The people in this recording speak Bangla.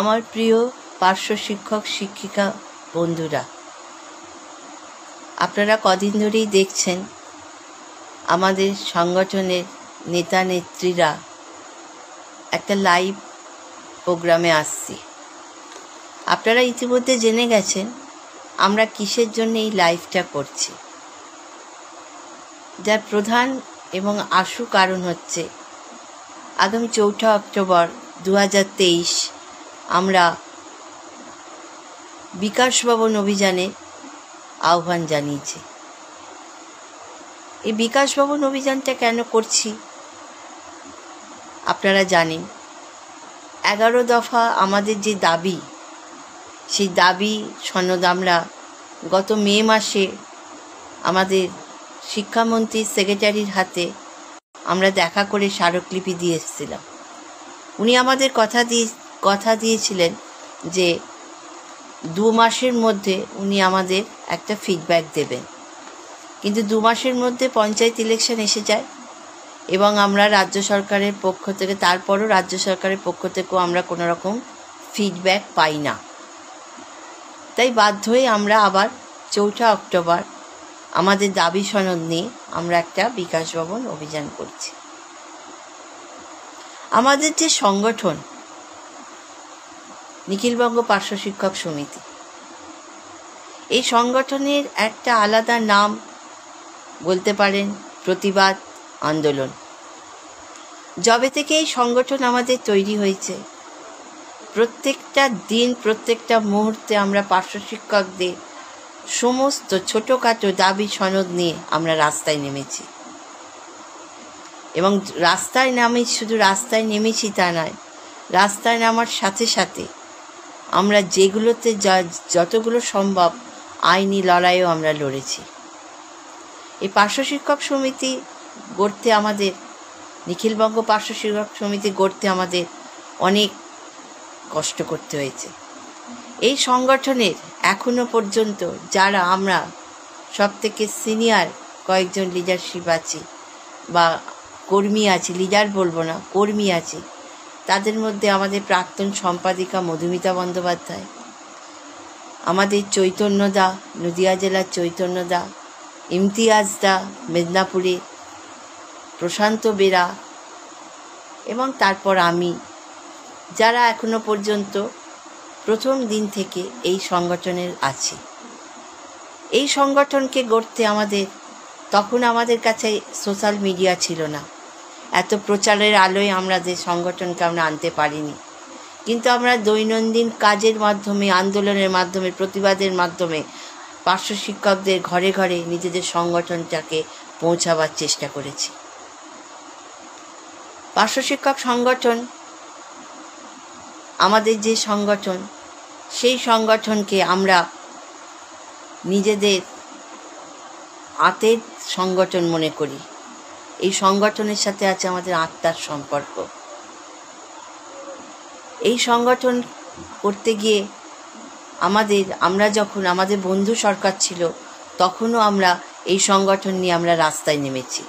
আমার প্রিয় পার্শ্ব শিক্ষক শিক্ষিকা বন্ধুরা, আপনারা কদিন ধরেই দেখছেন আমাদের সংগঠনের নেতা নেত্রীরা একটা লাইভ প্রোগ্রামে আসছি। আপনারা ইতিমধ্যে জেনে গেছেন আমরা কিসের জন্য এই লাইভটা করছি। যার প্রধান এবং আশু কারণ হচ্ছে আগামী 4 অক্টোবর 2023 আমরা বিকাশ ভবন অভিযানে আহ্বান জানিয়েছি। এই বিকাশ ভবন অভিযানটা কেন করছি আপনারা জানেন। 11 দফা আমাদের যে দাবি, সেই দাবি সনদ আমরা গত মে মাসে আমাদের শিক্ষামন্ত্রীর সেক্রেটারির হাতে আমরা দেখা করে স্মারকলিপি দিয়ে এসেছিলাম। উনি আমাদের কথা দিয়েছিলেন যে 2 মাসের মধ্যে উনি আমাদের একটা ফিডব্যাক দেবেন। কিন্তু 2 মাসের মধ্যে পঞ্চায়েত ইলেকশন এসে যায় এবং আমরা রাজ্য সরকারের পক্ষ থেকে আমরা কোনো রকম ফিডব্যাক পাই না। তাই বাধ্য হয়ে আমরা আবার 4 অক্টোবর আমাদের দাবি সনদ নিয়ে আমরা একটা বিকাশ ভবন অভিযান করছি। আমাদের যে সংগঠন নিখিলবঙ্গ পার্শ্ব শিক্ষক সমিতি, এই সংগঠনের একটা আলাদা নাম বলতে পারেন প্রতিবাদ আন্দোলন। যবে থেকে এই সংগঠন আমাদের তৈরি হয়েছে, প্রত্যেকটা দিন প্রত্যেকটা মুহূর্তে আমরা পার্শ্ব শিক্ষকদের সমস্ত ছোটোখাটো দাবি সনদ নিয়ে আমরা রাস্তায় নেমেছি। এবং শুধু রাস্তায় নেমেছি তা নয়, রাস্তায় নামার সাথে সাথে আমরা যেগুলোতে যতগুলো সম্ভব আইনি লড়াইও আমরা লড়েছি। এই পার্শ্ব শিক্ষক সমিতি গড়তে আমাদের, নিখিলবঙ্গ পার্শ্ব শিক্ষক সমিতি গড়তে আমাদের অনেক কষ্ট করতে হয়েছে। এই সংগঠনের এখনো পর্যন্ত যারা আমরা সব থেকে সিনিয়র কয়েকজন লিডারশিপ আছি বা কর্মী আছি, লিডার বলবো না, কর্মী আছি, তাদের মধ্যে আমাদের প্রাক্তন সম্পাদিকা মধুমিতা বন্দ্যোপাধ্যায়, আমাদের চৈতন্যদা, নদিয়া জেলার চৈতন্যদা, ইমতিয়াজদা মেদিনীপুরে, প্রশান্ত বেরা এবং তারপর আমি, যারা এখনো পর্যন্ত প্রথম দিন থেকে এই সংগঠনের আছি। এই সংগঠনকে গড়তে তখন আমাদের কাছে সোশ্যাল মিডিয়া ছিল না, এত প্রচারের আলোয় আমাদের সংগঠনকে আমরা আনতে পারিনি। কিন্তু আমরা দৈনন্দিন কাজের মাধ্যমে, আন্দোলনের মাধ্যমে, প্রতিবাদের মাধ্যমে পার্শ্ব শিক্ষকদের ঘরে ঘরে নিজেদের সংগঠনটাকে পৌঁছাবার চেষ্টা করেছি। পার্শ্ব শিক্ষক সংগঠন আমাদের যে সংগঠন, সেই সংগঠনকে আমরা নিজেদের আত্মের সংগঠন মনে করি। এই সংগঠনের সাথে আছে আমাদের আত্মার সম্পর্ক। এই সংগঠন করতে গিয়ে আমরা যখন আমাদের বন্ধু সরকার ছিল, তখনও আমরা এই সংগঠন নিয়ে আমরা রাস্তায় নেমেছি।